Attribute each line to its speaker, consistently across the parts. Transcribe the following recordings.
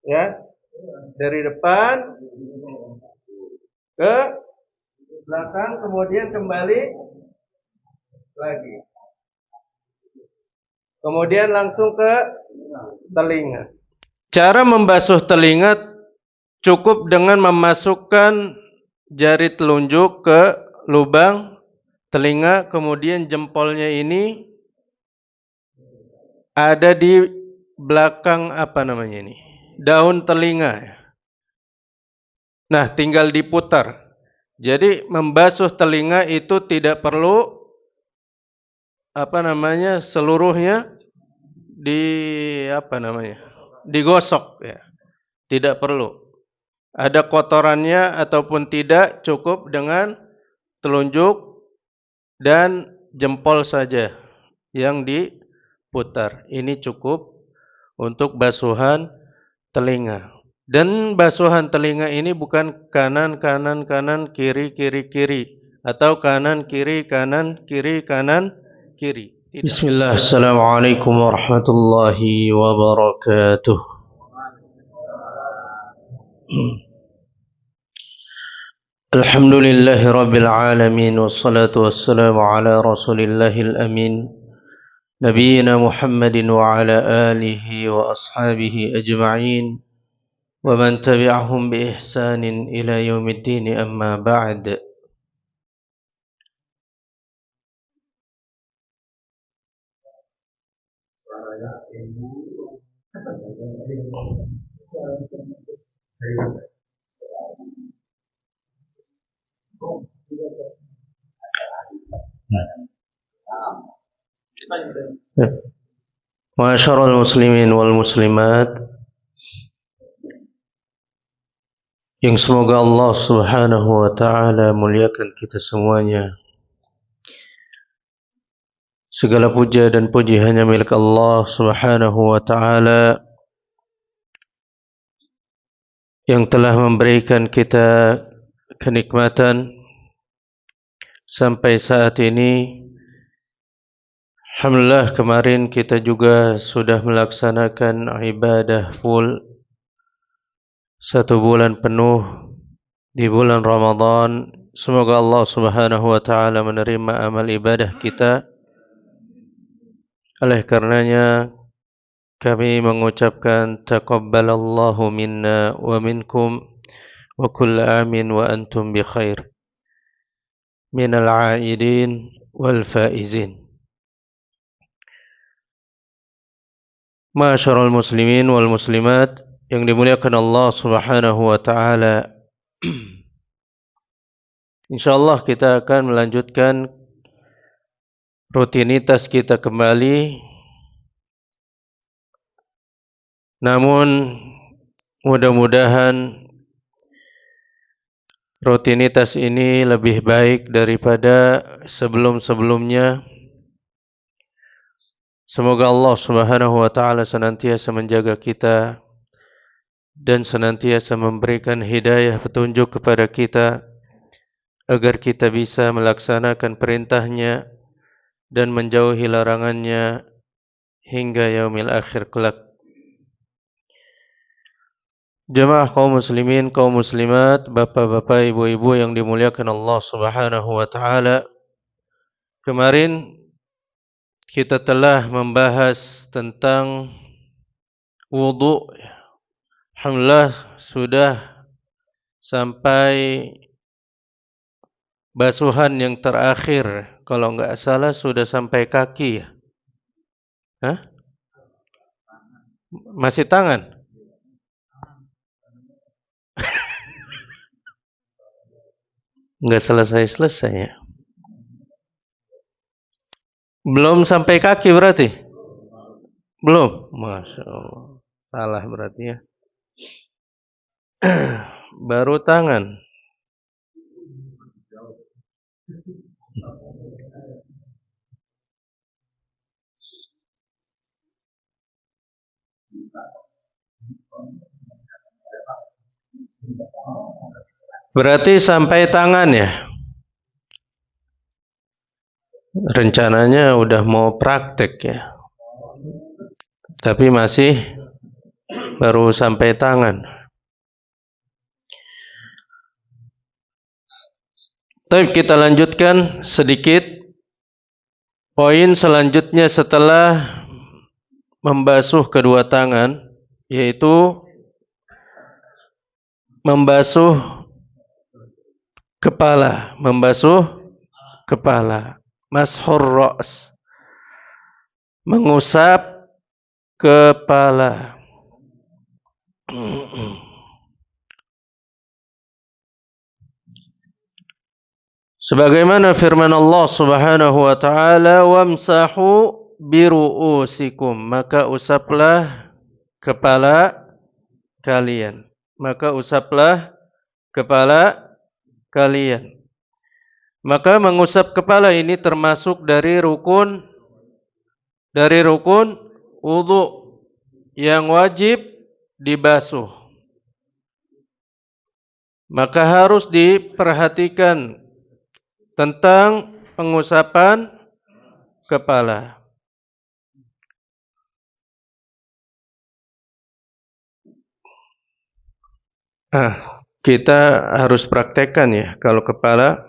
Speaker 1: Ya, dari depan ke belakang, kemudian kembali lagi. Kemudian langsung ke telinga. Cara membasuh telinga cukup dengan memasukkan jari telunjuk ke lubang telinga, kemudian jempolnya ini ada di belakang daun telinga. Nah, tinggal diputar. Jadi membasuh telinga itu tidak perlu seluruhnya digosok ya. Tidak perlu. Ada kotorannya ataupun tidak, cukup dengan telunjuk dan jempol saja yang diputar. Ini cukup untuk basuhan telinga. Dan basuhan telinga ini bukan kanan, kiri, atau kanan, kiri, kanan, kiri. Tidak. Bismillah, assalamualaikum warahmatullahi wabarakatuh. Alhamdulillahi rabbil alamin, wassalatu wassalamu ala rasulillahil amin, nabiyina Muhammadin wa ala alihi wa ashabihi ajma'in, wa man tabi'ahum bi ihsanin ila yaumiddin, amma ba'd. Ma'asyiral muslimin wal muslimat, yang semoga Allah Subhanahu wa taala muliakan kita semuanya. Segala puja dan puji hanya milik Allah Subhanahu wa taala yang telah memberikan kita kenikmatan sampai saat ini. Alhamdulillah, kemarin kita juga sudah melaksanakan ibadah full 1 bulan penuh di bulan Ramadan. Semoga Allah Subhanahu wa taala menerima amal ibadah kita. Oleh karenanya kami mengucapkan taqabbalallahu minna wa minkum wa kullu amin wa antum bi khair minal aidin wal faizin. Ma'asyiral muslimin wal muslimat yang dimuliakan Allah Subhanahu wa taala. Insyaallah kita akan melanjutkan rutinitas kita kembali. Namun mudah-mudahan rutinitas ini lebih baik daripada sebelum-sebelumnya. Semoga Allah Subhanahu wa taala senantiasa menjaga kita dan senantiasa memberikan hidayah petunjuk kepada kita agar kita bisa melaksanakan perintahnya dan menjauhi larangannya hingga yaumil akhir kelak. Jemaah kaum muslimin, kaum muslimat, bapak-bapak, ibu-ibu yang dimuliakan Allah Subhanahu wa taala. Kemarin kita telah membahas tentang wudu. Alhamdulillah sudah sampai basuhan yang terakhir. Kalau enggak salah sudah sampai kaki ya? Hah? Masih tangan? Enggak selesai-selesai ya? Belum sampai kaki berarti? Belum? Masya Allah. Salah berarti ya. Baru tangan. Berarti sampai tangan ya? Rencananya udah mau praktek ya, tapi masih baru sampai tangan. Tapi kita lanjutkan sedikit poin selanjutnya setelah membasuh kedua tangan, yaitu membasuh kepala, mashur ra's, mengusap kepala. Sebagaimana firman Allah Subhanahu wa taala, wamsahu biru'usikum, maka usaplah kepala kalian. Maka usaplah kepala kalian. Maka mengusap kepala ini termasuk dari rukun wudu yang wajib dibasuh. Maka harus diperhatikan tentang pengusapan kepala. Kita harus praktekkan ya kalau kepala.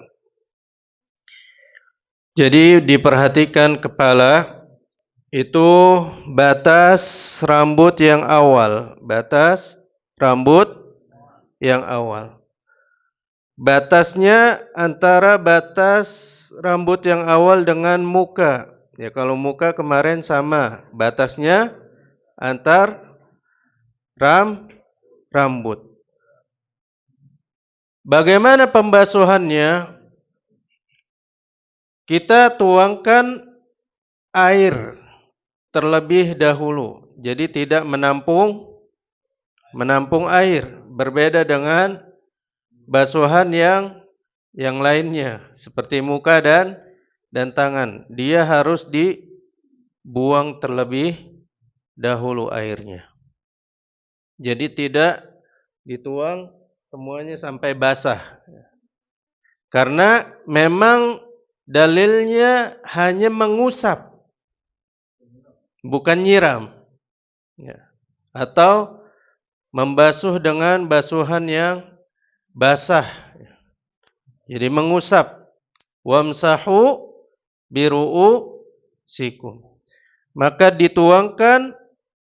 Speaker 1: Jadi diperhatikan kepala itu batas rambut yang awal, Batasnya antara batas rambut yang awal dengan muka. Ya, kalau muka kemarin sama, batasnya antar rambut. Bagaimana pembasuhannya? Kita tuangkan air terlebih dahulu. Jadi tidak menampung air. Berbeda dengan basuhan yang lainnya seperti muka dan tangan. Dia harus dibuang terlebih dahulu airnya. Jadi tidak dituang semuanya sampai basah. Karena memang dalilnya hanya mengusap, bukan nyiram. Ya. Atau membasuh dengan basuhan yang basah. Jadi mengusap. Wamsahu biru'usikum. Maka dituangkan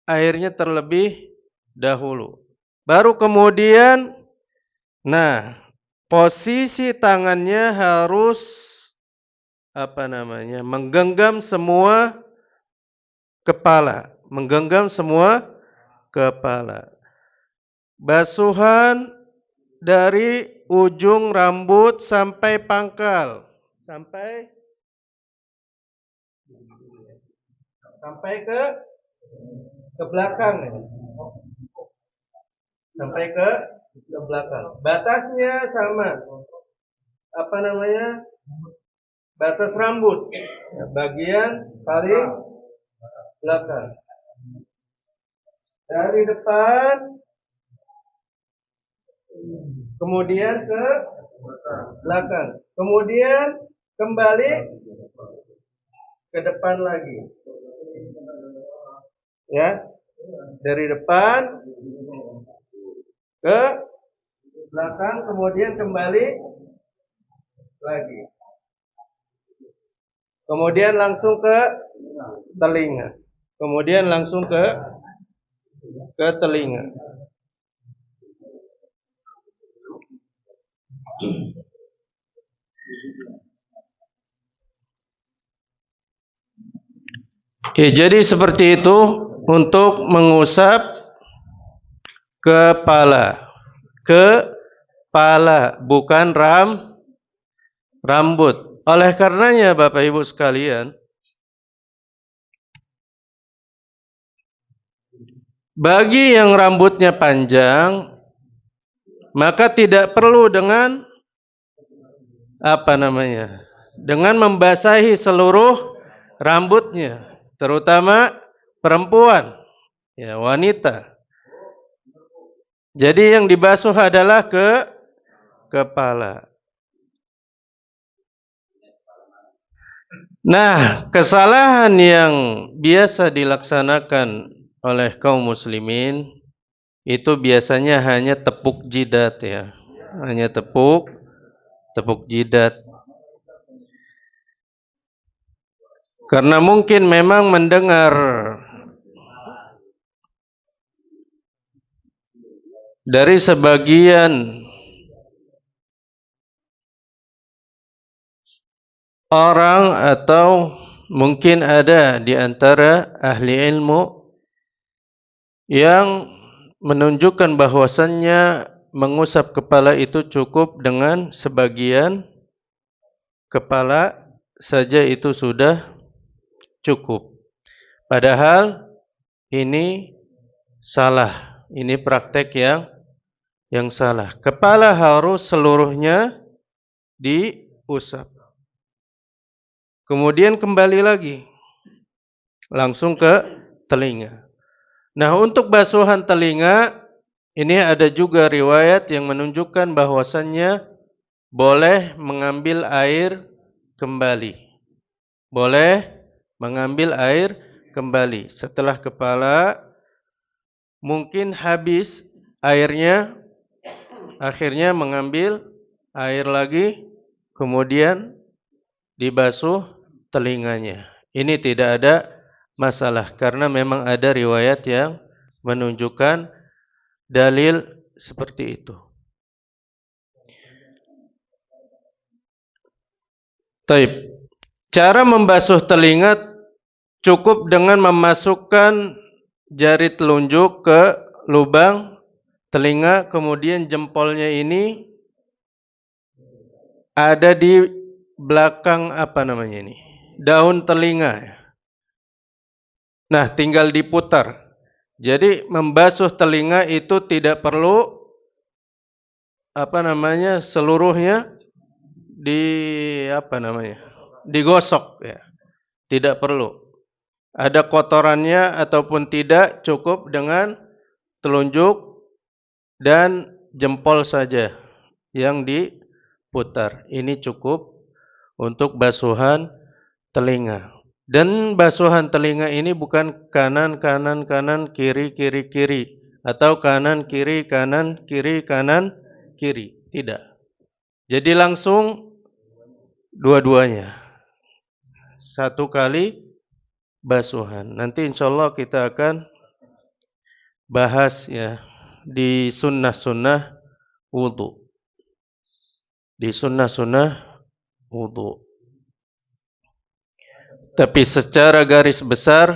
Speaker 1: airnya terlebih dahulu. Baru kemudian, posisi tangannya harus menggenggam semua kepala. Basuhan dari ujung rambut sampai pangkal, sampai ke belakang, sampai ke belakang. Batasnya sama, batas rambut, bagian paling belakang. Dari depan kemudian ke belakang, kemudian kembali ke depan lagi. Ya, dari depan ke belakang, kemudian kembali lagi. Kemudian langsung ke telinga. Kemudian langsung ke telinga. Ya, jadi seperti itu untuk mengusap kepala. Kepala, bukan rambut. Oleh karenanya Bapak Ibu sekalian, bagi yang rambutnya panjang, maka tidak perlu dengan dengan membasahi seluruh rambutnya, terutama perempuan, ya, wanita. Jadi yang dibasuh adalah kepala. Kesalahan yang biasa dilaksanakan oleh kaum muslimin itu biasanya hanya tepuk jidat ya. Hanya tepuk jidat. Karena mungkin memang mendengar dari sebagian orang atau mungkin ada di antara ahli ilmu yang menunjukkan bahwasannya mengusap kepala itu cukup dengan sebagian kepala saja itu sudah cukup. Padahal ini salah. Ini praktek yang salah. Kepala harus seluruhnya diusap. Kemudian kembali lagi langsung ke telinga. Nah, untuk basuhan telinga ini ada juga riwayat yang menunjukkan bahwasannya boleh mengambil air kembali. Boleh mengambil air kembali. Setelah kepala mungkin habis airnya, akhirnya mengambil air lagi, kemudian dibasuh telinganya. Ini tidak ada masalah karena memang ada riwayat yang menunjukkan dalil seperti itu. Taib. Cara membasuh telinga cukup dengan memasukkan jari telunjuk ke lubang telinga, kemudian jempolnya ini ada di belakang daun telinga. Nah, tinggal diputar. Jadi membasuh telinga itu tidak perlu seluruhnya digosok ya. Tidak perlu. Ada kotorannya ataupun tidak, cukup dengan telunjuk dan jempol saja yang diputar. Ini cukup untuk basuhan telinga. Dan basuhan telinga ini bukan kanan, kiri, kiri, atau kanan, kiri, kanan, kiri. Tidak. Jadi langsung dua-duanya. Satu kali basuhan. Nanti insyaallah kita akan bahas ya di sunnah-sunnah wudu. Di sunnah-sunnah wudu. Tapi secara garis besar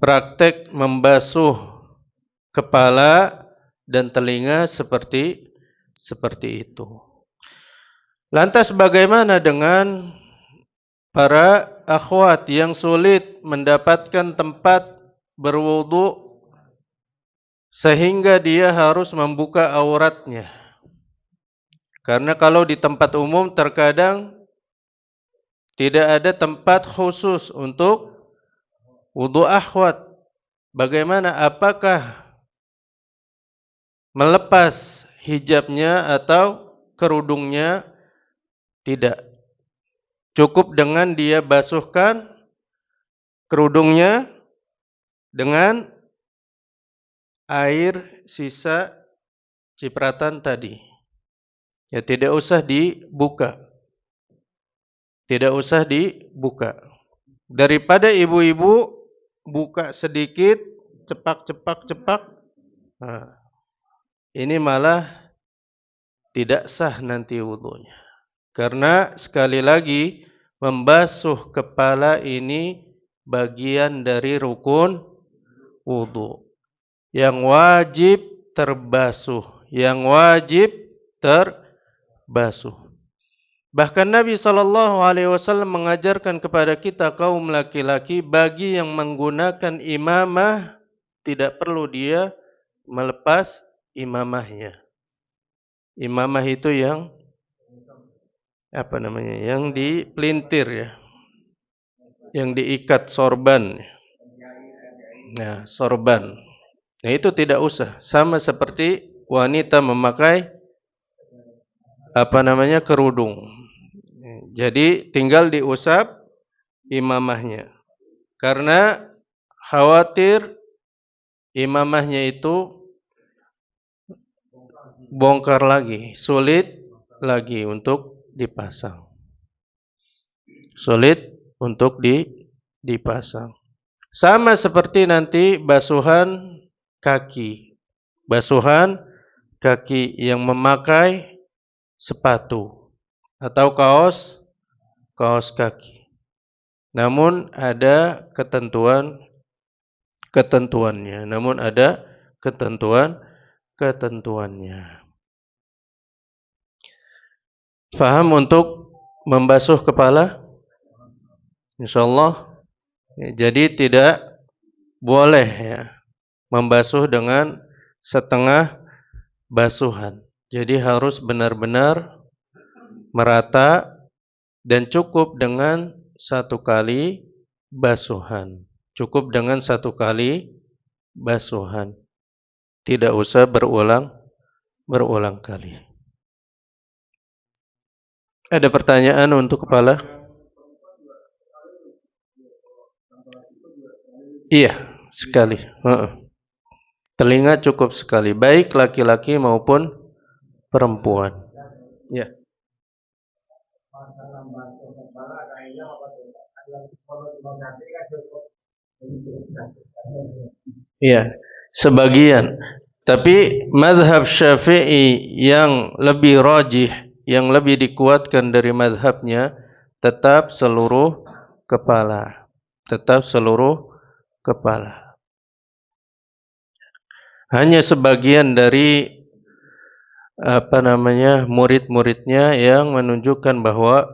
Speaker 1: praktek membasuh kepala dan telinga seperti itu. Lantas bagaimana dengan para akhwat yang sulit mendapatkan tempat berwudu sehingga dia harus membuka auratnya? Karena kalau di tempat umum terkadang tidak ada tempat khusus untuk wudu akhwat. Bagaimana? Apakah melepas hijabnya atau kerudungnya? Tidak. Cukup dengan dia basuhkan kerudungnya dengan air sisa cipratan tadi. Ya, tidak usah dibuka. Tidak usah dibuka. Daripada ibu-ibu buka sedikit, cepak. Nah, ini malah tidak sah nanti wudunya. Karena sekali lagi membasuh kepala ini bagian dari rukun wudu yang wajib terbasuh, terbasuh. Bahkan Nabi SAW mengajarkan kepada kita kaum laki-laki, bagi yang menggunakan imamah tidak perlu dia melepas imamahnya. Imamah itu yang yang dipelintir ya, yang diikat sorban. Nah, sorban. Nah, itu tidak usah. Sama seperti wanita memakai kerudung. Jadi tinggal diusap imamahnya. Karena khawatir imamahnya itu bongkar lagi, sulit lagi untuk dipasang. Sulit untuk dipasang. Sama seperti nanti basuhan kaki. Basuhan kaki yang memakai sepatu atau kaos kaki. Namun ada ketentuannya. Faham untuk membasuh kepala? Insyaallah. Jadi tidak boleh ya membasuh dengan setengah basuhan. Jadi harus benar-benar merata dan cukup dengan satu kali basuhan. Cukup dengan satu kali basuhan. Tidak usah berulang kali. Ada pertanyaan untuk kepala? Iya, sekali. Telinga cukup sekali, baik laki-laki maupun perempuan. Ya. Iya, sebagian. Tapi mazhab Syafi'i yang lebih rajih, yang lebih dikuatkan dari mazhabnya, tetap seluruh kepala. Tetap seluruh kepala. Hanya sebagian dari murid-muridnya yang menunjukkan bahwa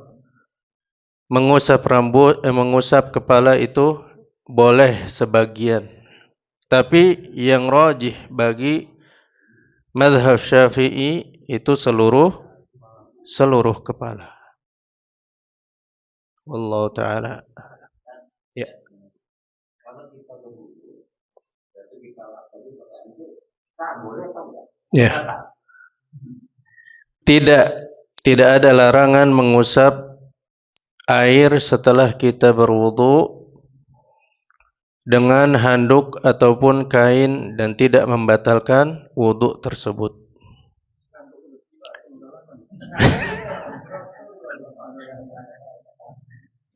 Speaker 1: mengusap rambut, mengusap kepala itu boleh sebagian. Tapi yang rajih bagi mazhab Syafi'i itu seluruh kepala. Wallahu taala. Ya. Ya. Tidak ada larangan mengusap air setelah kita berwudu dengan handuk ataupun kain dan tidak membatalkan wudu tersebut.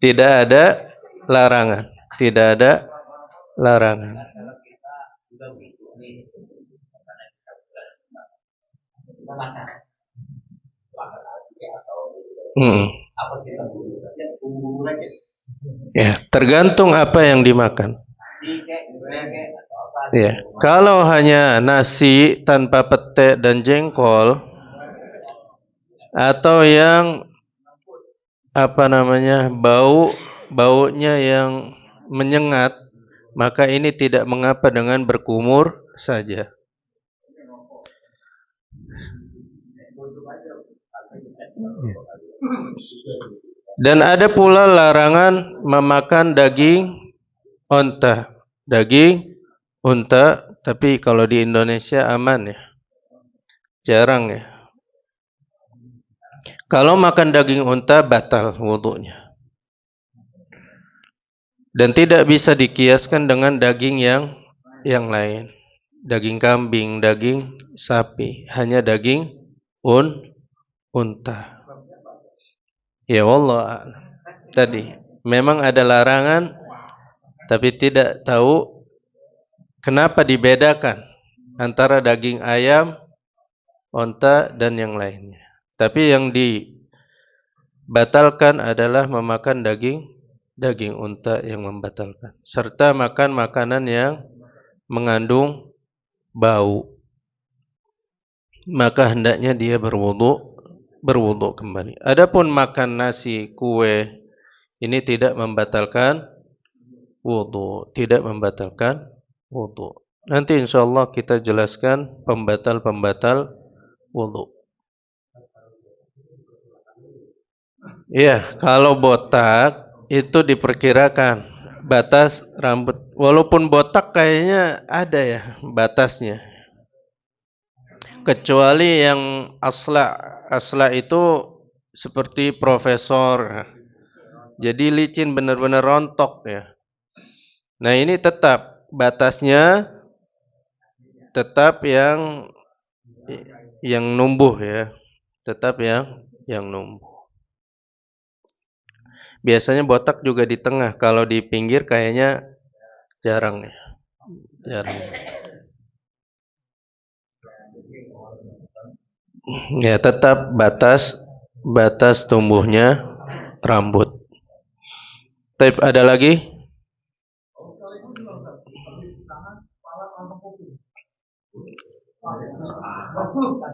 Speaker 1: Tidak ada larangan. Ya, tergantung apa yang dimakan. Ya, kalau hanya nasi tanpa pete dan jengkol atau yang baunya yang menyengat, maka ini tidak mengapa dengan berkumur saja. Dan ada pula larangan memakan daging unta. Tapi kalau di Indonesia aman ya. Jarang ya. Kalau makan daging unta batal wudunya. Dan tidak bisa dikiaskan dengan daging yang lain. Daging kambing, daging sapi, hanya daging unta. Ya Allah. Tadi memang ada larangan, tapi tidak tahu kenapa dibedakan antara daging ayam, unta dan yang lainnya. Tapi yang dibatalkan adalah memakan daging unta yang membatalkan, serta makan makanan yang mengandung bau. Maka hendaknya dia berwudu kembali. Adapun makan nasi, kue, ini tidak membatalkan wudu, Nanti insyaallah kita jelaskan pembatal wudu. Iya, kalau botak itu diperkirakan batas rambut. Walaupun botak kayaknya ada ya batasnya. Kecuali yang asla itu seperti profesor. Jadi licin benar-benar rontok ya. Nah, ini tetap batasnya tetap yang yang numbuh ya, tetap yang numbuh. Biasanya botak juga di tengah, kalau di pinggir kayaknya jarang ya, jarang. Ya tetap batas tumbuhnya rambut. Tapi ada lagi?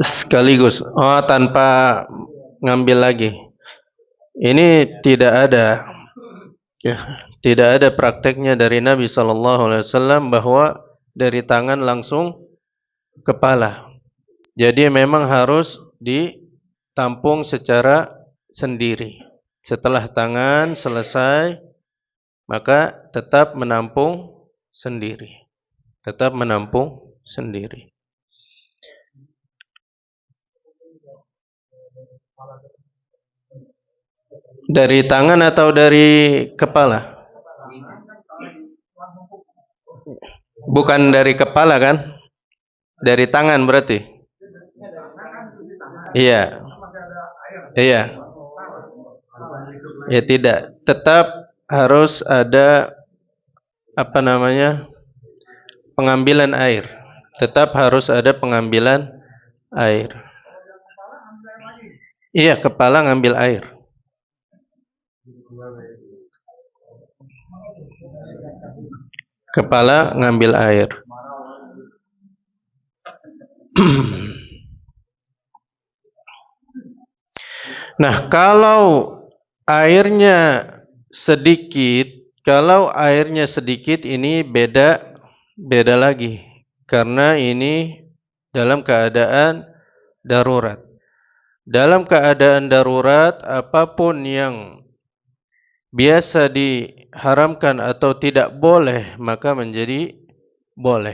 Speaker 1: Sekaligus. Oh, tanpa ngambil lagi. Ini tidak ada. Ya, tidak ada prakteknya dari Nabi sallallahu alaihi wasallam bahwa dari tangan langsung kepala. Jadi memang harus ditampung secara sendiri. Setelah tangan selesai, maka tetap menampung sendiri. Tetap menampung sendiri. Dari tangan atau dari kepala? Bukan dari kepala kan? Dari tangan berarti? Iya. Iya. Ya tidak. Tetap harus ada pengambilan air. Tetap harus ada pengambilan air. Iya, kepala ngambil air. Kepala ngambil air. Nah, kalau airnya sedikit ini beda lagi. Karena ini dalam keadaan darurat. Dalam keadaan darurat, apapun yang biasa diharamkan atau tidak boleh, maka menjadi boleh.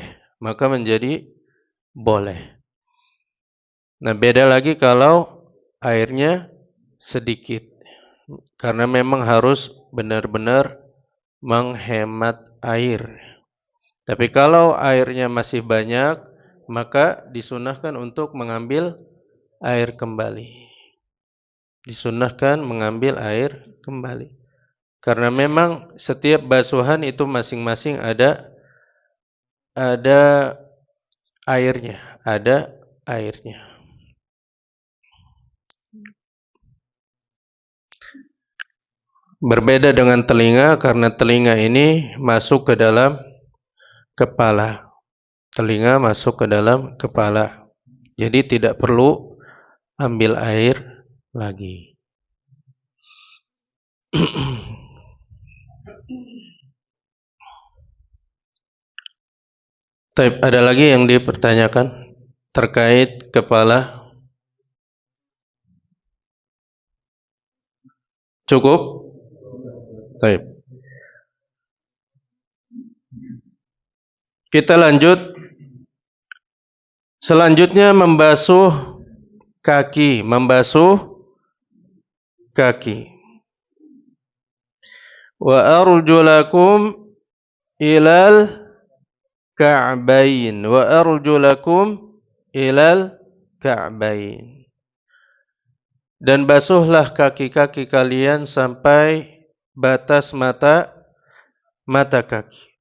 Speaker 1: Nah, beda lagi kalau airnya sedikit. Karena memang harus benar-benar menghemat air. Tapi kalau airnya masih banyak, maka disunahkan untuk mengambil air kembali. Karena memang setiap basuhan itu masing-masing ada airnya, Berbeda dengan telinga, karena telinga ini masuk ke dalam kepala. Jadi tidak perlu ambil air lagi. Ada lagi yang dipertanyakan terkait kepala? Cukup? Kita lanjut. Selanjutnya membasuh kaki. Wa arjulakum ilal ka'bain. Dan basuhlah kaki-kaki kalian sampai batas mata kaki.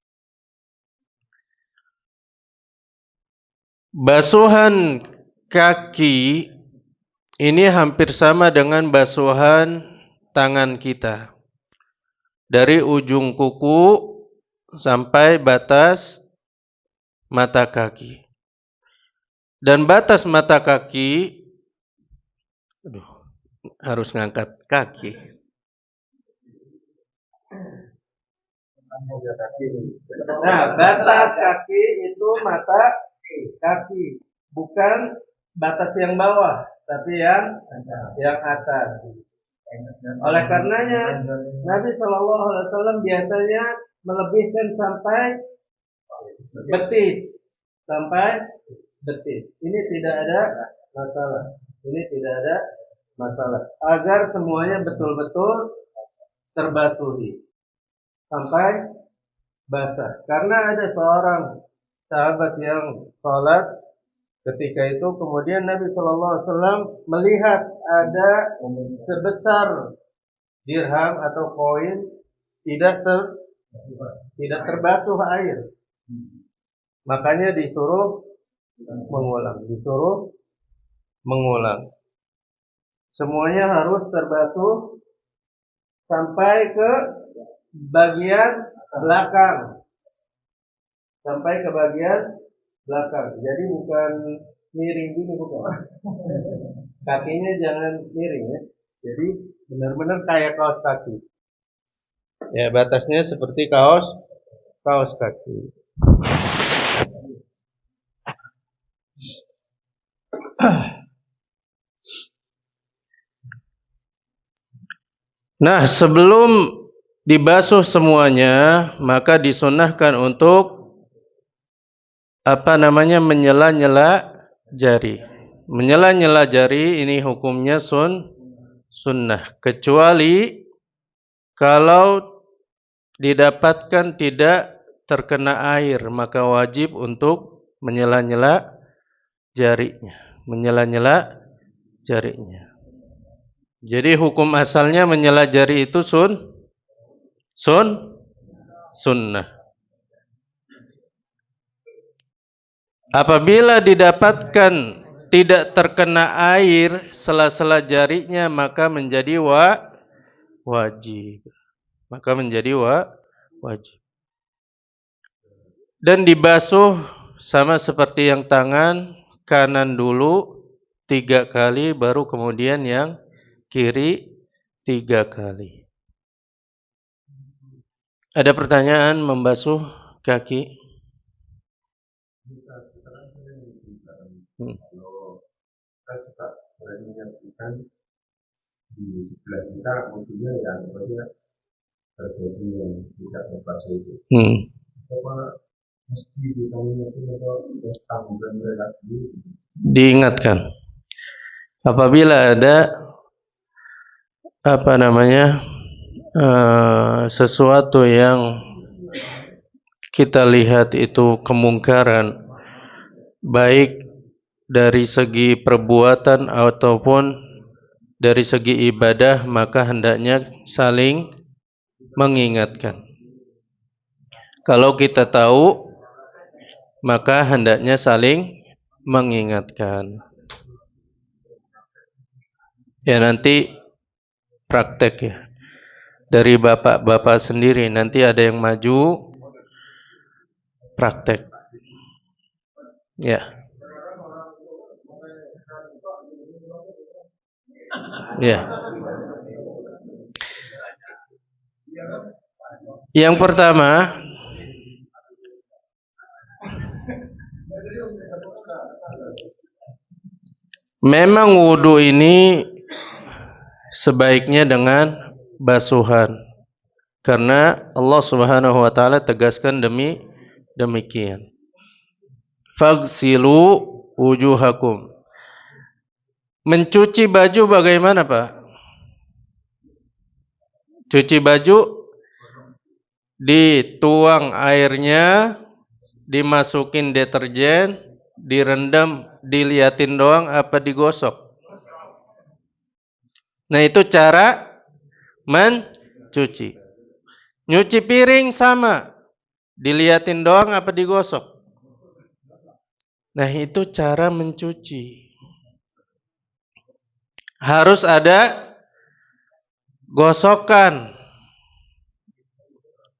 Speaker 1: Basuhan kaki ini hampir sama dengan basuhan tangan kita. Dari ujung kuku sampai batas mata kaki. Dan batas mata kaki, harus ngangkat kaki. Nah, batas kaki itu mata kaki, bukan batas yang bawah, tapi yang atas. Oleh karenanya Nabi Shallallahu Alaihi Wasallam biasanya melebihkan sampai betis. Ini tidak ada masalah. Agar semuanya betul-betul terbasuhi sampai basah. Karena ada seorang sahabat yang sholat Ketika itu kemudian Nabi SAW melihat ada sebesar dirham atau koin tidak terbasuh air. Makanya disuruh mengulang. Semuanya harus terbasuh sampai ke bagian belakang. Jadi bukan miring gini, bukan. Kakinya jangan miring ya. Jadi benar-benar kayak kaos kaki. Ya, batasnya seperti kaos kaki. Nah, sebelum dibasuh semuanya, maka disunahkan untuk menyela-nyela jari. Menyela-nyela jari ini hukumnya sunnah, kecuali kalau didapatkan tidak terkena air, maka wajib untuk menyela-nyela jarinya. Jadi hukum asalnya menyela jari itu sunnah. Apabila didapatkan tidak terkena air sela-sela jarinya, maka menjadi wajib. Dan dibasuh sama seperti yang tangan kanan dulu 3 kali, baru kemudian yang kiri 3 kali. Ada pertanyaan membasuh kaki?
Speaker 2: Kalau kita suka sering menyaksikan di sebelah kita mobilnya yang terjadi yang tidak terbasuh itu. Apa mesti ditanyakan atau tanggungan mereka sendiri?
Speaker 1: Diingatkan apabila ada sesuatu yang kita lihat itu kemungkaran, baik dari segi perbuatan ataupun dari segi ibadah, maka hendaknya saling mengingatkan. Kalau kita tahu, maka hendaknya saling mengingatkan. Ya, nanti praktek ya. Dari bapak-bapak sendiri, nanti ada yang maju praktek. Ya. Ya. Yang pertama, memang wudu ini sebaiknya dengan basuhan, karena Allah Subhanahu wa taala tegaskan demikian. Fagsilu wujuhakum. Mencuci baju bagaimana, Pak? Cuci baju dituang airnya, dimasukin deterjen, direndam, diliatin doang apa digosok? Nah, itu cara mencuci. Nyuci piring sama, diliatin doang apa digosok? Nah, itu cara mencuci. Harus ada gosokan.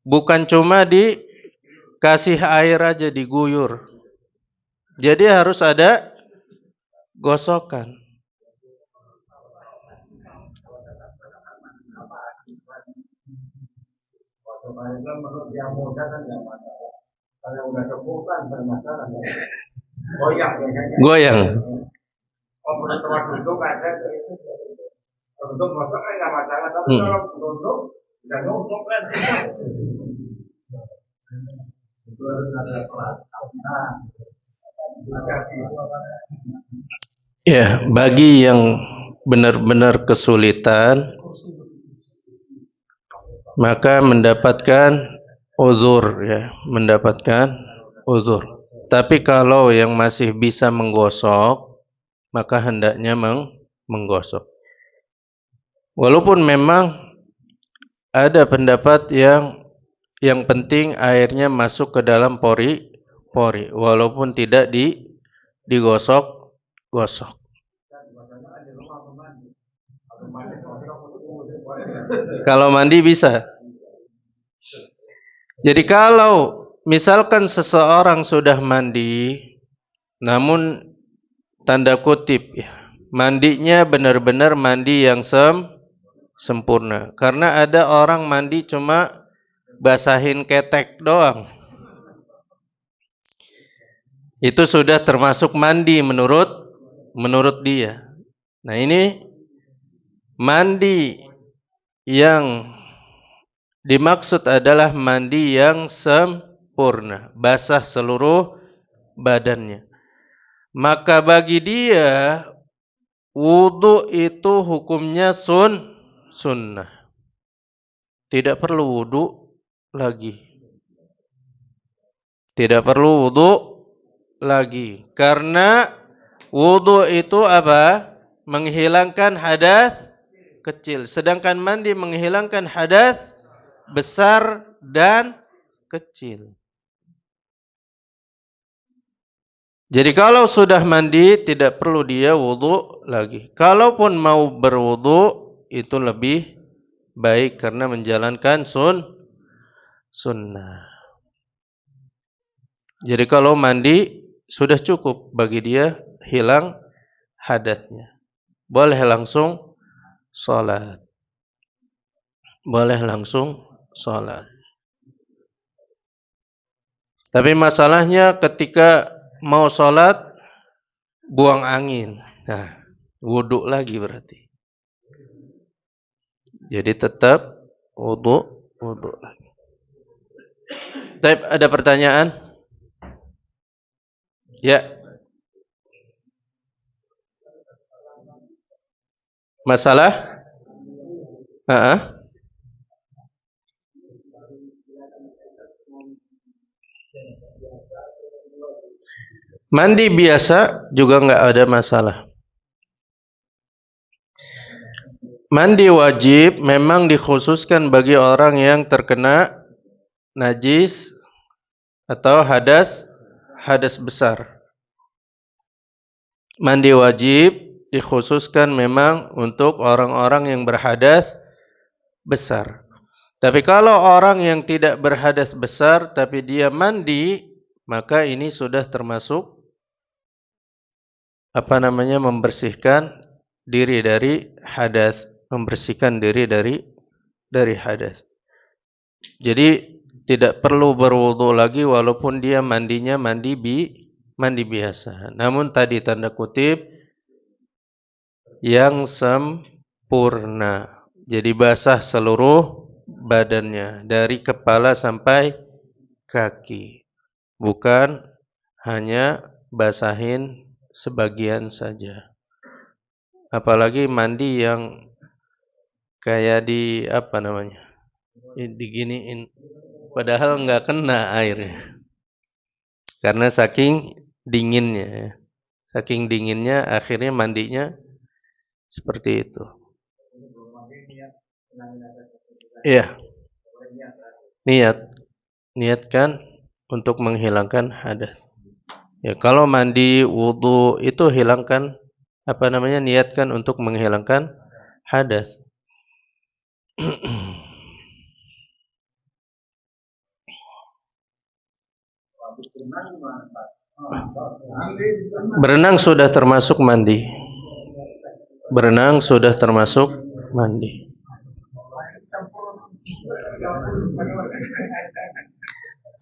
Speaker 1: Bukan cuma dikasih air aja, diguyur. Jadi harus ada gosokan.
Speaker 2: Menurut yang muda kan nggak masalah. Kalau yang udah sepuh kan bermasalah. Goyang. Oh, menurut tempat duduk ada itu. Duduk masuk kan nggak masalah, tapi kalau duduk nggak duduk kan. Itu harus ada pelat.
Speaker 1: Ya, bagi yang benar-benar kesulitan, maka mendapatkan uzur. Tapi kalau yang masih bisa menggosok, maka hendaknya menggosok. Walaupun memang ada pendapat yang penting airnya masuk ke dalam pori, walaupun tidak digosok-gosok. Kalau mandi bisa. Jadi kalau misalkan seseorang sudah mandi, namun tanda kutip ya, mandinya benar-benar mandi yang sempurna. Karena ada orang mandi cuma basahin ketek doang. Itu sudah termasuk mandi menurut dia. Nah, ini mandi yang dimaksud adalah mandi yang sempurna, basah seluruh badannya. Maka bagi dia wudu itu hukumnya sunnah. Tidak perlu wudu lagi. Tidak perlu wudu lagi. Karena wudu itu apa? Menghilangkan hadas kecil. Sedangkan mandi menghilangkan hadas besar dan kecil. Jadi kalau sudah mandi tidak perlu dia wudu lagi. Kalaupun mau berwudu itu lebih baik karena menjalankan sunnah. Jadi kalau mandi sudah cukup bagi dia hilang hadasnya. Boleh langsung sholat. Boleh langsung sholat. Tapi masalahnya ketika mau sholat buang angin. Nah, wudu lagi berarti. Jadi tetap wudu lagi. Ada pertanyaan? Ya. Masalah? Mandi biasa juga nggak ada masalah. Mandi wajib memang dikhususkan bagi orang yang terkena najis atau hadas besar. Mandi wajib dikhususkan memang untuk orang-orang yang berhadas besar. Tapi kalau orang yang tidak berhadas besar tapi dia mandi, maka ini sudah termasuk membersihkan diri dari hadas, membersihkan diri dari hadas. Jadi tidak perlu berwudu lagi walaupun dia mandinya mandi biasa. Namun tadi tanda kutip yang sempurna. Jadi basah seluruh badannya dari kepala sampai kaki. Bukan hanya basahin sebagian saja. Apalagi mandi yang kayak diginiin, padahal nggak kena airnya. Karena saking dinginnya akhirnya mandinya seperti itu. Iya. Niatkan untuk menghilangkan hadas. Ya, kalau mandi wudu itu hilangkan niatkan untuk menghilangkan hadas. Berenang sudah termasuk mandi. Berenang sudah termasuk mandi.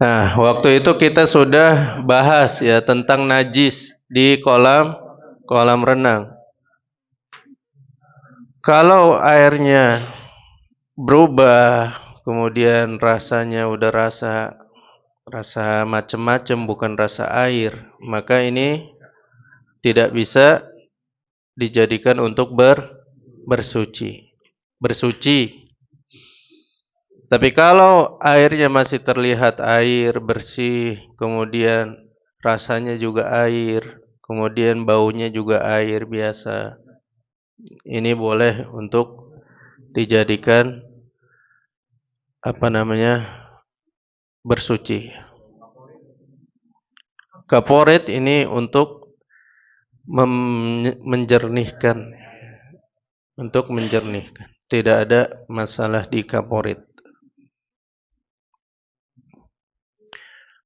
Speaker 1: Nah, waktu itu kita sudah bahas ya tentang najis di kolam renang. Kalau airnya berubah, kemudian rasanya udah rasa macam-macam bukan rasa air, maka ini tidak bisa dijadikan untuk bersuci. Tapi kalau airnya masih terlihat air bersih, kemudian rasanya juga air, kemudian baunya juga air biasa. Ini boleh untuk dijadikan bersuci. Kaporit ini untuk menjernihkan, Tidak ada masalah di kaporit.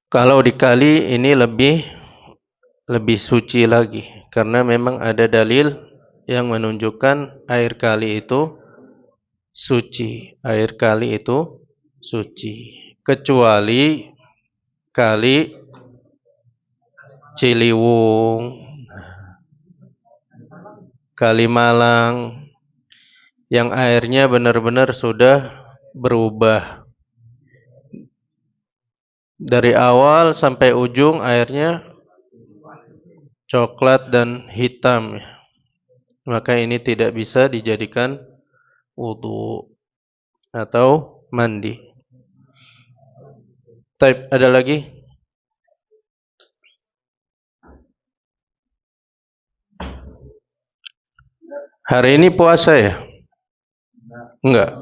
Speaker 1: Kalau dikali ini lebih suci lagi, karena memang ada dalil yang menunjukkan air kali itu suci. Air kali itu suci, kecuali kali Ciliwung, Kali Malang, yang airnya benar-benar sudah berubah. Dari awal sampai ujung airnya coklat dan hitam, maka ini tidak bisa dijadikan wudu atau mandi. Ada lagi? Hari ini puasa ya? Enggak.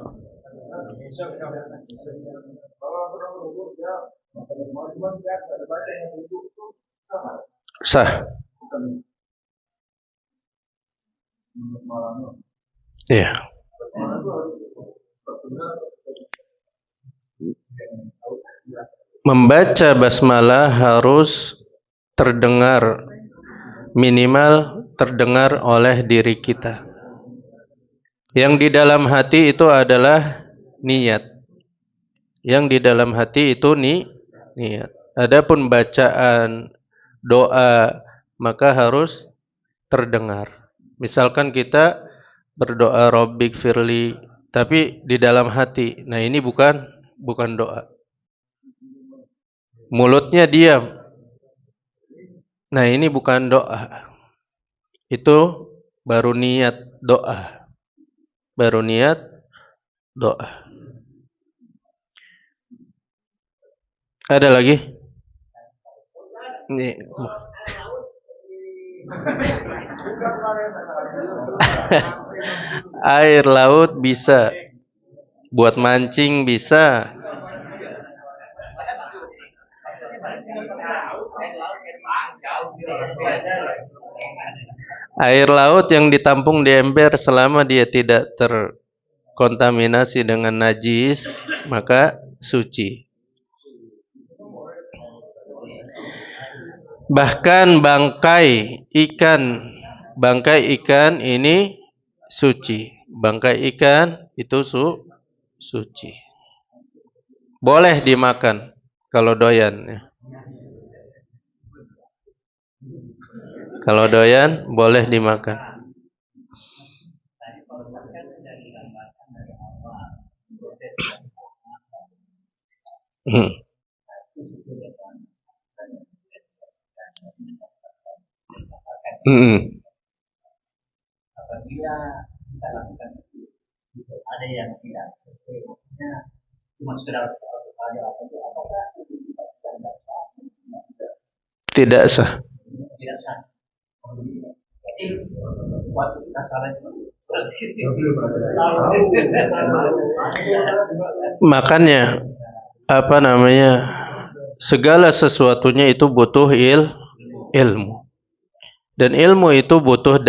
Speaker 1: Sah. Iya. Membaca basmalah harus terdengar, minimal terdengar oleh diri kita. Yang di dalam hati itu adalah niat. Yang di dalam hati itu niat. Adapun bacaan doa maka harus terdengar. Misalkan kita berdoa Rabbik firli, tapi di dalam hati. Nah, ini bukan doa. Mulutnya diam. Nah, ini bukan doa. Itu baru niat doa. Ada lagi? Nih. Air laut bisa, buat mancing bisa. Air laut yang ditampung di ember selama dia tidak terkontaminasi dengan najis, maka suci. Bahkan bangkai ikan ini suci. Bangkai ikan itu suci. Boleh dimakan kalau doyan. Kalau doyan boleh dimakan.
Speaker 3: Apabila kita lakukan itu, ada yang tidak sesuai, cuma sekedar ada apakah itu
Speaker 1: tidak sah?
Speaker 3: Tidak sah. Jadi waktu kita salah itu
Speaker 1: makanya segala sesuatunya itu butuh ilmu. Dan ilmu itu butuh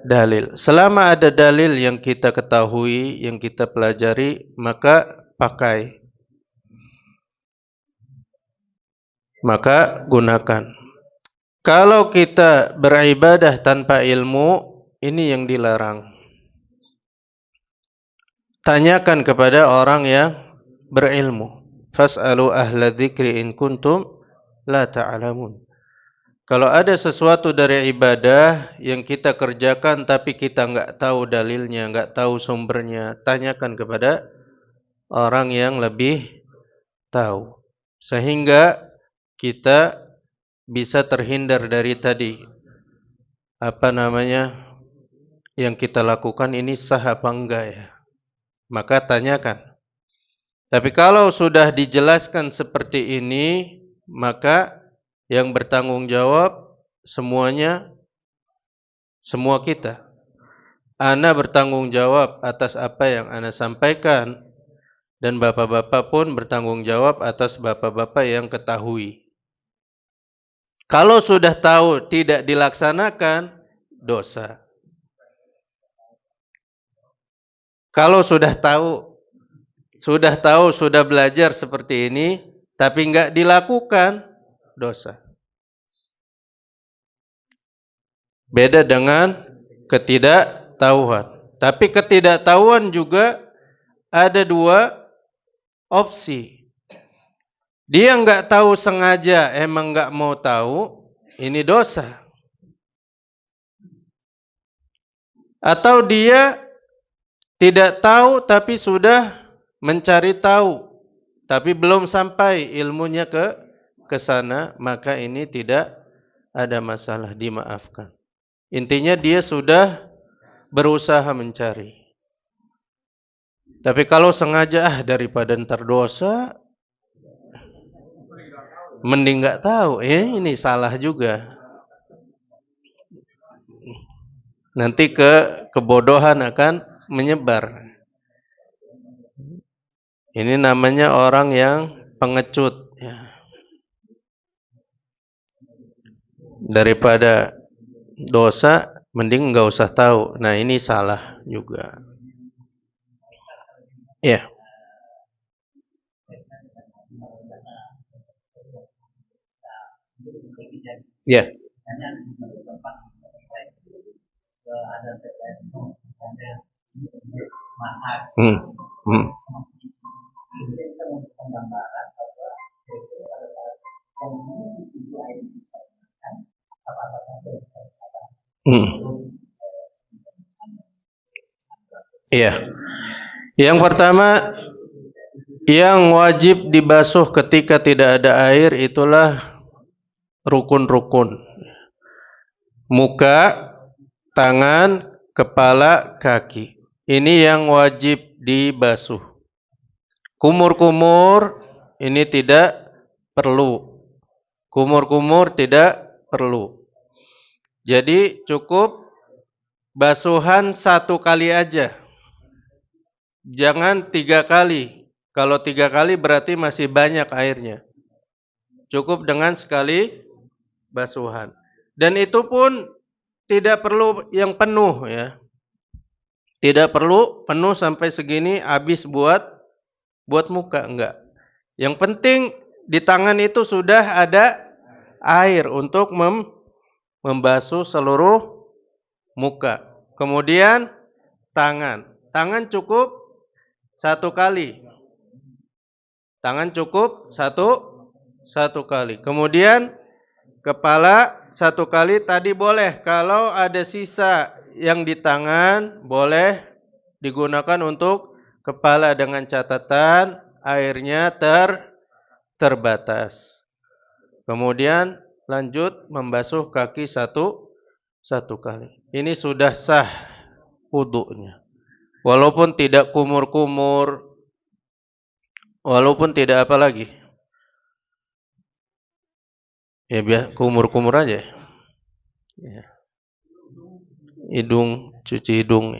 Speaker 1: dalil. Selama ada dalil yang kita ketahui, yang kita pelajari, maka pakai. Maka gunakan. Kalau kita beribadah tanpa ilmu, ini yang dilarang. Tanyakan kepada orang yang berilmu. Fas'alu ahla dzikri in kuntum la ta'lamun. Kalau ada sesuatu dari ibadah yang kita kerjakan tapi kita enggak tahu dalilnya, enggak tahu sumbernya, tanyakan kepada orang yang lebih tahu. Sehingga kita bisa terhindar dari tadi. Yang kita lakukan ini sah apa enggak ya? Maka tanyakan. Tapi kalau sudah dijelaskan seperti ini, maka Yang bertanggung jawab semuanya, semua kita. Ana bertanggung jawab atas apa yang ana sampaikan, dan bapak-bapak pun bertanggung jawab atas bapak-bapak yang ketahui. Kalau sudah tahu tidak dilaksanakan, dosa. Kalau sudah tahu, sudah belajar seperti ini, tapi enggak dilakukan, dosa. Beda dengan ketidaktahuan. Tapi ketidaktahuan juga ada dua opsi. Dia enggak tahu sengaja, emang enggak mau tahu, ini dosa. Atau dia tidak tahu tapi sudah mencari tahu, tapi belum sampai ilmunya ke sana, maka ini tidak ada masalah, dimaafkan. Intinya dia sudah berusaha mencari. Tapi kalau sengaja, daripada ntar dosa, mending nggak tahu. Ini salah juga. Nanti kebodohan akan menyebar. Ini namanya orang yang pengecut. Daripada dosa, mending nggak usah tahu. Nah, ini salah juga. Ya. Ya. Iya. Yang pertama, yang wajib dibasuh ketika tidak ada air itulah rukun-rukun. Muka, tangan, kepala, kaki. Ini yang wajib dibasuh. Kumur-kumur ini tidak perlu. Kumur-kumur tidak perlu. Jadi cukup basuhan 1 kali aja. Jangan 3 kali. Kalau 3 kali berarti masih banyak airnya. Cukup dengan sekali basuhan. Dan itu pun tidak perlu yang penuh ya. Tidak perlu penuh sampai segini habis buat muka, enggak. Yang penting di tangan itu sudah ada air untuk membasuh seluruh muka. Kemudian tangan. Tangan cukup 1 kali. Tangan cukup satu kali. Kemudian kepala 1 kali tadi boleh. Kalau ada sisa yang di tangan boleh digunakan untuk kepala dengan catatan airnya terbatas. Kemudian lanjut membasuh kaki satu kali. Ini sudah sah wudunya. Walaupun tidak kumur-kumur, walaupun tidak apa lagi. Ya biar kumur-kumur aja. Ya. Hidung, cuci hidung.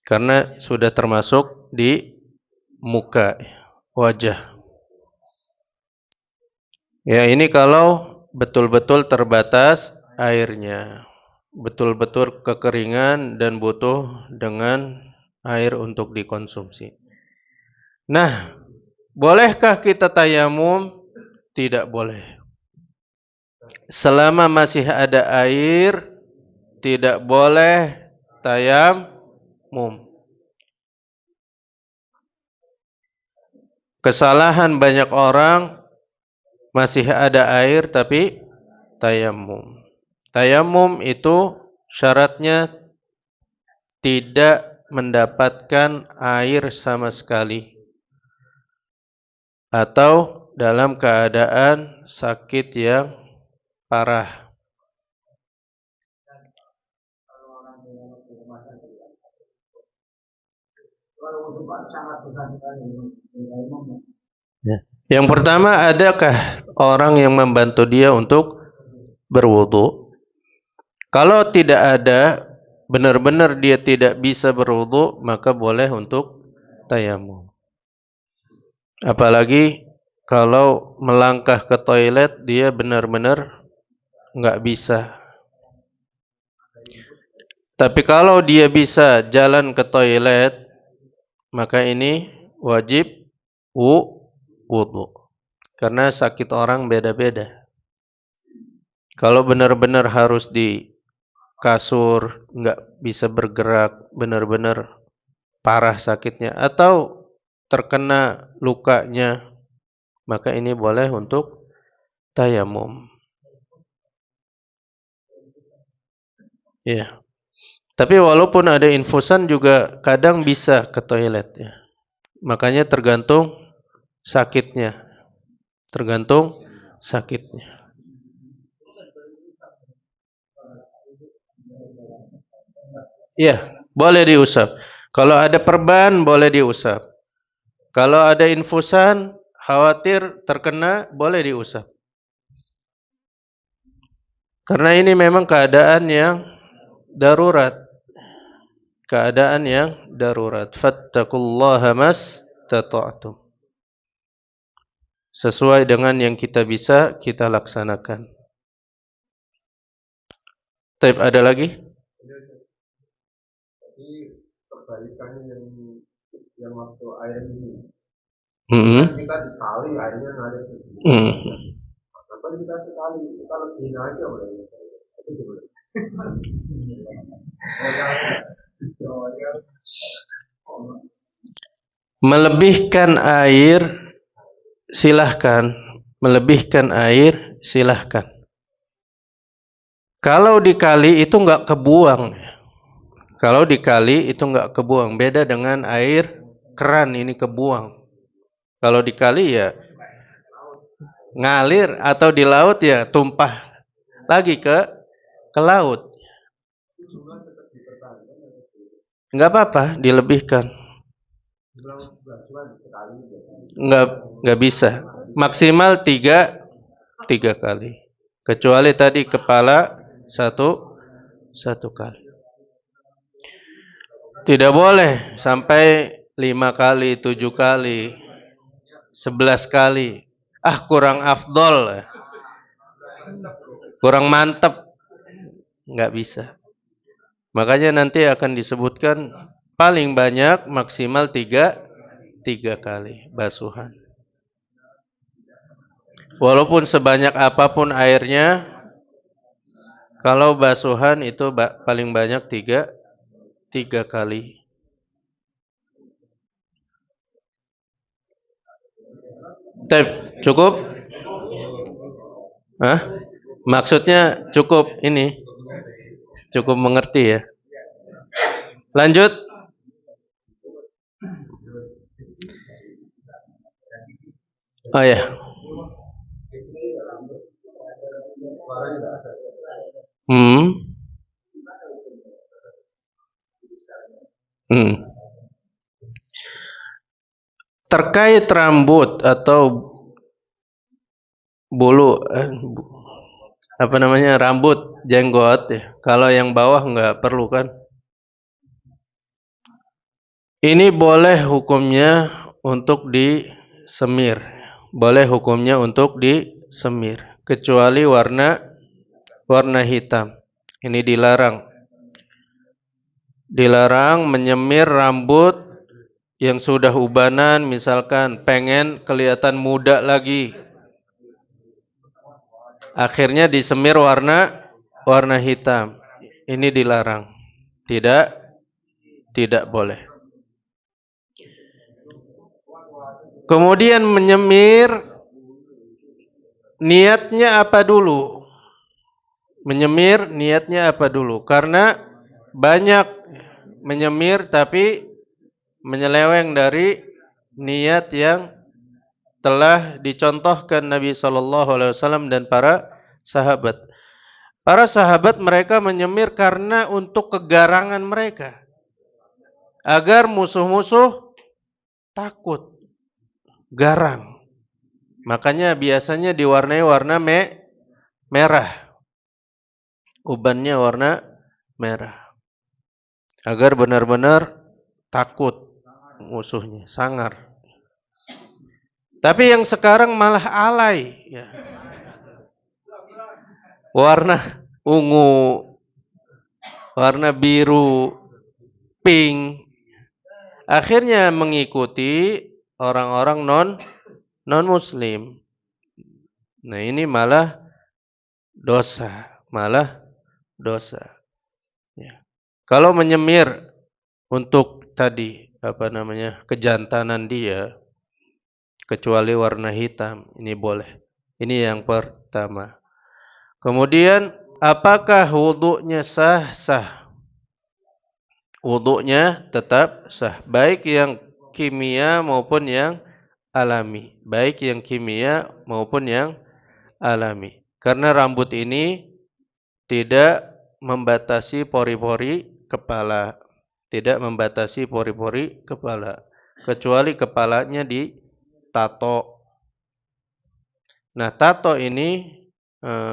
Speaker 1: Karena sudah termasuk di muka, wajah. Ya ini kalau betul-betul terbatas airnya. Betul-betul kekeringan dan butuh dengan air untuk dikonsumsi. Nah, bolehkah kita tayamum? Tidak boleh. Selama masih ada air, tidak boleh tayamum. Kesalahan banyak orang, masih ada air tapi tayamum. Tayamum itu syaratnya tidak mendapatkan air sama sekali. Atau dalam keadaan sakit yang parah. Ya. Yang pertama, adakah orang yang membantu dia untuk berwudu. Kalau tidak ada, benar-benar dia tidak bisa berwudu, maka boleh untuk tayamum. Apalagi kalau melangkah ke toilet dia benar-benar nggak bisa. Tapi kalau dia bisa jalan ke toilet, maka ini wajib wudu. Karena sakit orang beda-beda. Kalau benar-benar harus di kasur, nggak bisa bergerak, benar-benar parah sakitnya, atau terkena lukanya, maka ini boleh untuk tayamum. Ya. Tapi walaupun ada infusan juga kadang bisa ke toilet ya. Makanya tergantung sakitnya. Tergantung sakitnya. Iya, boleh diusap. Kalau ada perban boleh diusap. Kalau ada infusan khawatir terkena boleh diusap. Karena ini memang keadaan yang darurat. Keadaan yang darurat. Fattaqullaha mastata'tum. Sesuai dengan yang kita bisa, kita laksanakan. Taib, ada lagi?
Speaker 2: Jadi kebalikannya yang waktu air ini. Kita dikali airnya ngalir sendiri. Kenapa kita sekali? Kita lebihin aja boleh. Itu gimana?
Speaker 1: Melebihkan air silahkan. Melebihkan air silahkan. Kalau dikali itu enggak kebuang. Kalau dikali itu enggak kebuang. Beda dengan air keran, ini kebuang. Kalau dikali ya ngalir, atau di laut ya tumpah lagi ke laut. Enggak apa-apa, dilebihkan. Enggak bisa. Maksimal 3 kali. Kecuali tadi kepala satu kali. Tidak boleh sampai 5 kali, 7 kali, 11 kali. Kurang afdol. Kurang mantep. Enggak bisa. Makanya nanti akan disebutkan paling banyak maksimal 3 kali basuhan. Walaupun sebanyak apapun airnya, kalau basuhan itu paling banyak 3 kali. Cukup? Maksudnya cukup ini. Cukup mengerti ya. Lanjut. Oh ya. Terkait rambut atau bulu, rambut, jenggot ya. Kalau yang bawah enggak perlu kan? Ini boleh hukumnya untuk disemir. Boleh hukumnya untuk disemir, kecuali warna hitam. Ini dilarang. Dilarang menyemir rambut yang sudah ubanan, misalkan pengen kelihatan muda lagi. Akhirnya disemir warna hitam. Ini dilarang. Tidak boleh. Kemudian menyemir, niatnya apa dulu? Menyemir niatnya apa dulu? Karena banyak menyemir tapi menyeleweng dari niat yang telah dicontohkan Nabi SAW dan para sahabat. Para sahabat mereka menyemir karena untuk kegarangan mereka, agar musuh-musuh takut, garang. Makanya biasanya diwarnai warna merah. Ubannya warna merah. Agar benar-benar takut musuhnya, sangar. Tapi yang sekarang malah alay. Ya. Warna ungu, warna biru, pink. Akhirnya mengikuti orang-orang non-muslim. Nah ini malah dosa. Ya. Kalau menyemir untuk tadi kejantanan dia, kecuali warna hitam, ini boleh. Ini yang pertama. Kemudian apakah wudunya sah? Sah. Wudunya tetap sah, baik yang kimia maupun yang alami, baik yang kimia maupun yang alami. Karena rambut ini tidak membatasi pori-pori kepala, tidak membatasi pori-pori kepala, kecuali kepalanya ditato. Nah, tato ini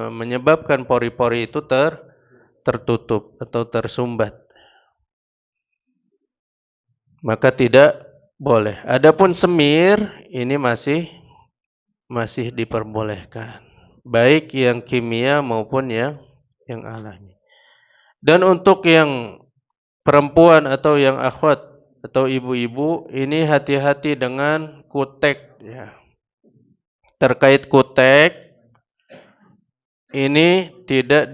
Speaker 1: menyebabkan pori-pori itu tertutup atau tersumbat. Maka tidak boleh. Adapun semir ini masih diperbolehkan, baik yang kimia maupun yang alami. Dan untuk yang perempuan atau yang akhwat atau ibu-ibu, ini hati-hati dengan kutek. Ya. Terkait kutek, ini tidak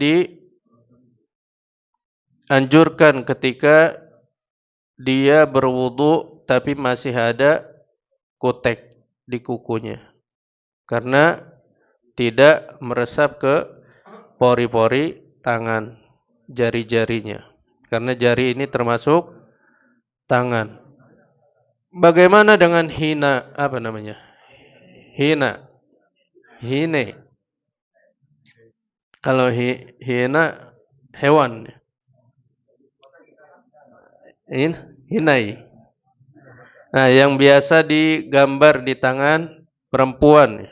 Speaker 1: dianjurkan ketika dia berwudu tapi masih ada kutek di kukunya, karena tidak meresap ke pori-pori tangan, jari-jarinya, karena jari ini termasuk tangan. Bagaimana dengan hina? Hine. Kalau hina hewan. Hinai. Nah, yang biasa digambar di tangan perempuan.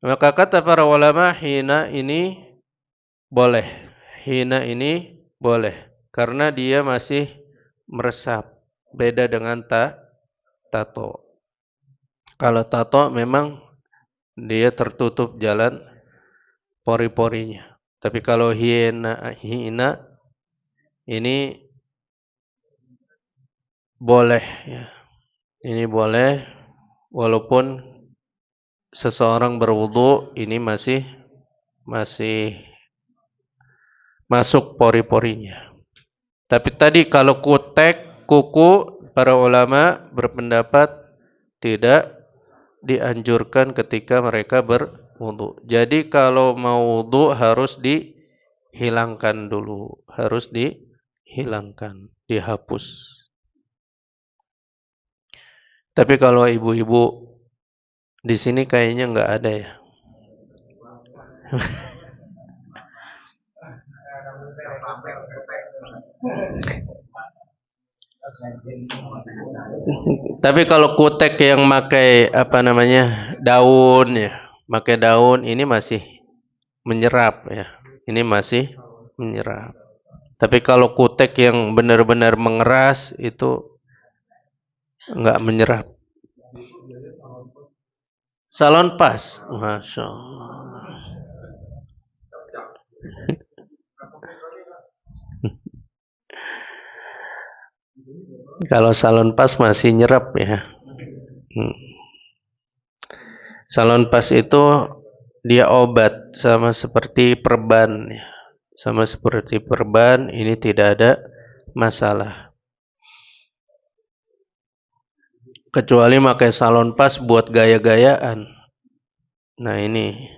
Speaker 1: Maka kata para ulama, hina ini boleh. Hina ini boleh. Karena dia masih meresap. Beda dengan tato. Kalau tato memang dia tertutup jalan pori-porinya. Tapi kalau hina ini boleh, ya. Ini boleh, walaupun seseorang berwudu ini masih masuk pori-porinya. Tapi tadi kalau kutek, kuku, para ulama berpendapat tidak dianjurkan ketika mereka berwudu. Jadi kalau mau wudu harus dihilangkan dulu, dihapus. Tapi kalau ibu-ibu di sini kayaknya nggak ada ya. Tapi kalau kutek yang pakai daun ya, pakai daun ini masih menyerap ya. Ini masih menyerap. Tapi kalau kutek yang benar-benar mengeras itu enggak menyerap. Salon pas, Masya Allah. Kalau salon pas masih nyerap ya. Salon pas itu dia obat, sama seperti perban ya. Sama seperti perban, ini tidak ada masalah. Kecuali pakai salon pas buat gaya-gayaan. Nah ini.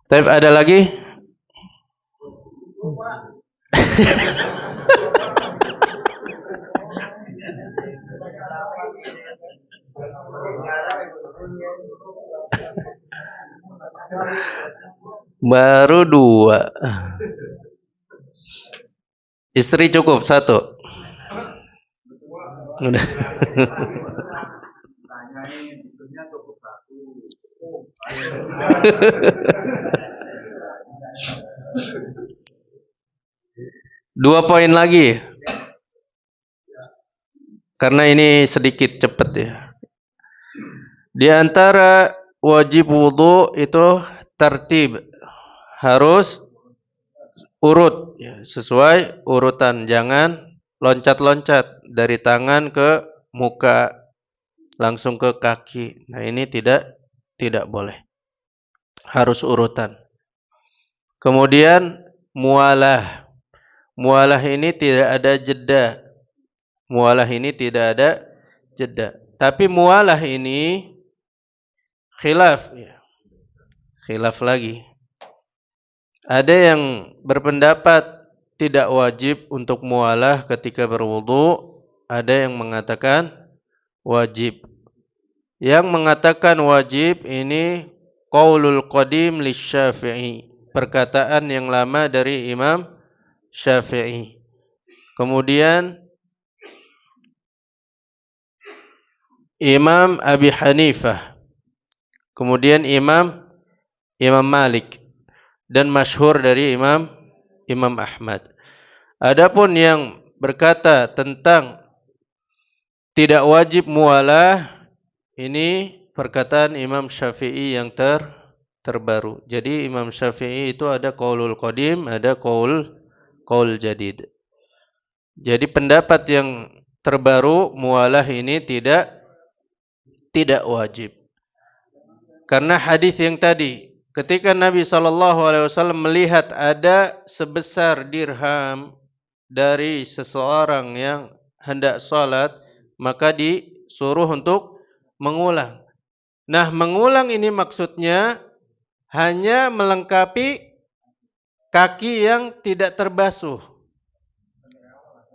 Speaker 1: Tapi ada lagi? Baru 2. Istri cukup 1. Udah. Dua poin lagi. Karena ini sedikit cepat ya. Di antara wajib wudu itu tertib. Harus urut ya, sesuai urutan, jangan loncat-loncat dari tangan ke muka langsung ke kaki. Nah, ini tidak boleh. Harus urutan. Kemudian mualah. Mualah ini tidak ada jeda. Mualah ini tidak ada jeda. Tapi mualah ini khilaf ya. Khilaf lagi. Ada yang berpendapat tidak wajib untuk mualah ketika berwudu, ada yang mengatakan wajib. Yang mengatakan wajib ini qaulul qadim lisyafi'i, perkataan yang lama dari Imam Syafi'i. Kemudian Imam Abi Hanifah, kemudian Imam Malik, dan masyhur dari Imam Ahmad. Adapun yang berkata tentang tidak wajib mualah, ini perkataan Imam Syafi'i yang terbaru. Jadi Imam Syafi'i itu ada qaulul qadim, ada qaul jadid. Jadi pendapat yang terbaru mualah ini tidak wajib. Karena hadis yang tadi, ketika Nabi SAW melihat ada sebesar dirham dari seseorang yang hendak salat, maka disuruh untuk mengulang. Nah, mengulang ini maksudnya hanya melengkapi kaki yang tidak terbasuh.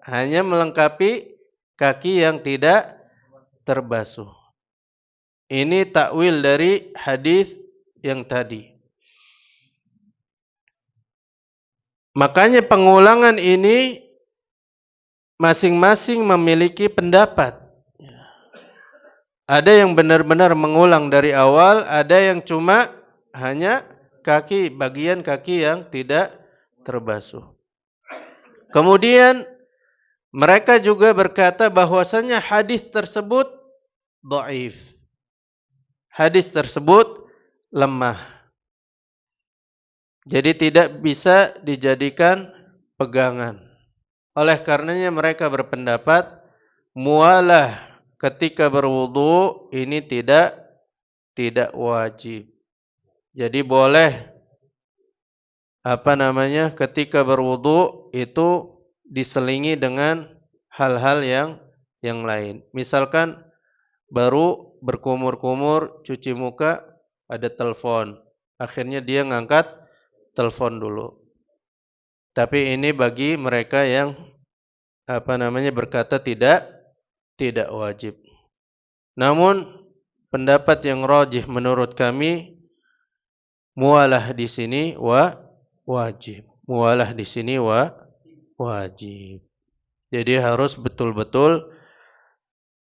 Speaker 1: Hanya melengkapi kaki yang tidak terbasuh. Ini takwil dari hadis yang tadi. Makanya pengulangan ini masing-masing memiliki pendapat. Ada yang benar-benar mengulang dari awal, ada yang cuma hanya bagian kaki yang tidak terbasuh. Kemudian mereka juga berkata bahwasanya hadis tersebut dhaif. Hadis tersebut lemah. Jadi tidak bisa dijadikan pegangan. Oleh karenanya mereka berpendapat mualah ketika berwudu ini tidak wajib. Jadi boleh ketika berwudu itu diselingi dengan hal-hal yang lain. Misalkan baru berkumur-kumur cuci muka, ada telepon. Akhirnya dia ngangkat telepon dulu. Tapi ini bagi mereka yang berkata tidak wajib. Namun pendapat yang rajih menurut kami mualah di sini wajib. Mualah di sini wajib. Jadi harus betul-betul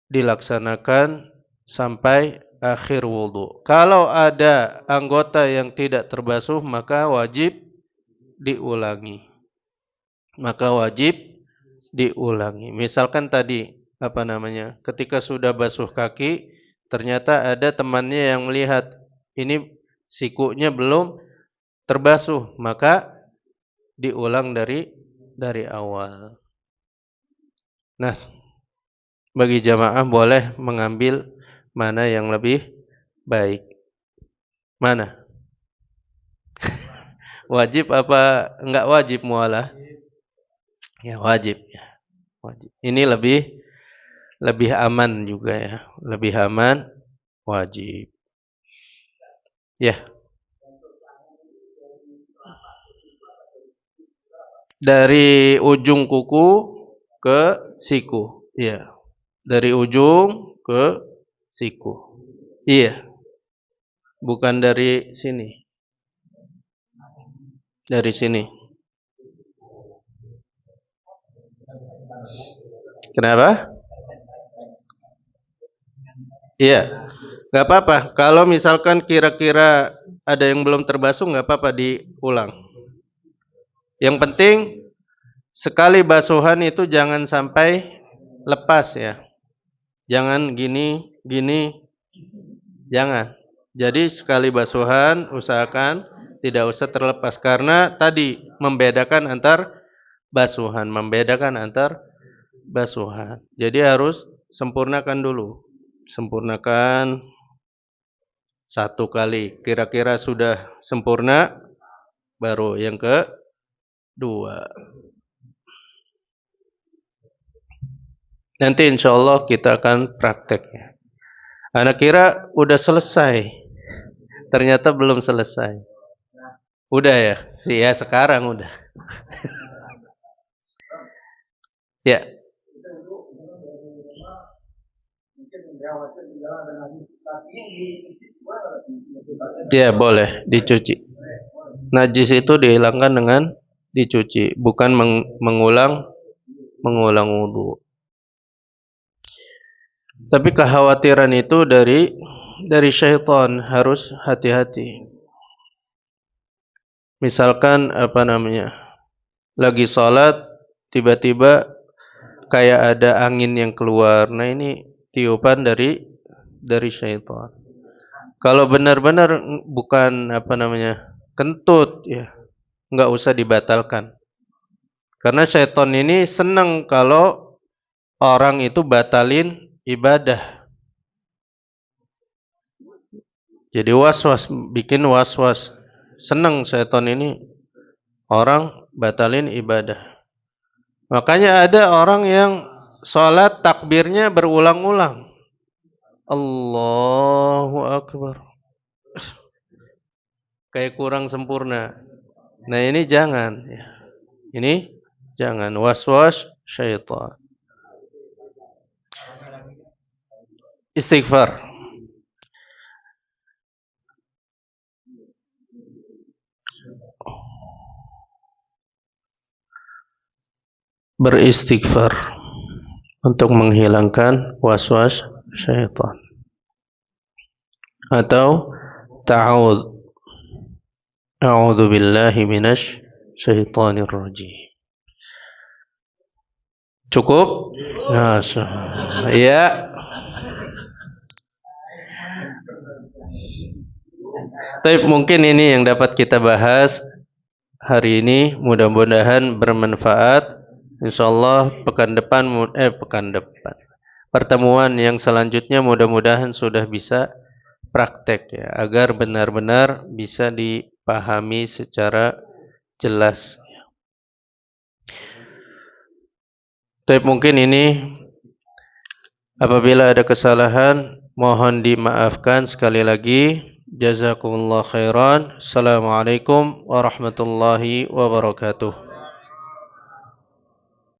Speaker 1: dilaksanakan sampai akhir wudu. Kalau ada anggota yang tidak terbasuh maka wajib diulangi. Misalkan tadi ketika sudah basuh kaki ternyata ada temannya yang melihat ini sikunya belum terbasuh, maka diulang dari awal. Nah, bagi jamaah boleh mengambil mana yang lebih baik. Mana? Wajib apa enggak wajib mualah? Ya wajib. Ini lebih aman juga ya. Lebih aman wajib. Ya. Dari ujung kuku ke siku. Iya. Dari ujung ke siku. Iya. Bukan dari sini. Dari sini. Kenapa? Iya, nggak apa-apa. Kalau misalkan kira-kira ada yang belum terbasuh, nggak apa-apa diulang. Yang penting sekali basuhan itu jangan sampai lepas ya. Jangan gini, jangan. Jadi sekali basuhan usahakan tidak usah terlepas karena tadi membedakan antar basuhan. Jadi harus sempurnakan dulu. Sempurnakan 1 kali. Kira-kira sudah sempurna, baru yang kedua. Nanti insya Allah kita akan prakteknya. Anak kira udah selesai, ternyata belum selesai. Udah ya? Ya sekarang udah. Ya. Ya boleh dicuci. Najis itu dihilangkan dengan dicuci, bukan mengulang wudu. Tapi kekhawatiran itu dari syaitan, harus hati-hati. Misalkan lagi sholat tiba-tiba kayak ada angin yang keluar. Nah ini tiupan dari syaitan. Kalau benar-benar bukan kentut ya, nggak usah dibatalkan. Karena syaitan ini senang kalau orang itu batalin ibadah. Jadi bikin was-was. Senang syaitan ini orang batalin ibadah. Makanya ada orang yang sholat takbirnya berulang-ulang. Allahu Akbar. Kayak kurang sempurna. Nah ini jangan. Ini jangan. Was-was syaitan. Istighfar. Beristighfar untuk menghilangkan was-was syaitan. Atau a'udzu billahi minasy syaitonir rajim. Cukup? Ya. Tapi mungkin ini yang dapat kita bahas hari ini, mudah-mudahan bermanfaat. Insyaallah pekan depan pertemuan yang selanjutnya mudah-mudahan sudah bisa praktek ya, agar benar-benar bisa dipahami secara jelas. Tapi mungkin ini apabila ada kesalahan mohon dimaafkan sekali lagi. Jazakumullah khairan. Assalamualaikum warahmatullahi wabarakatuh.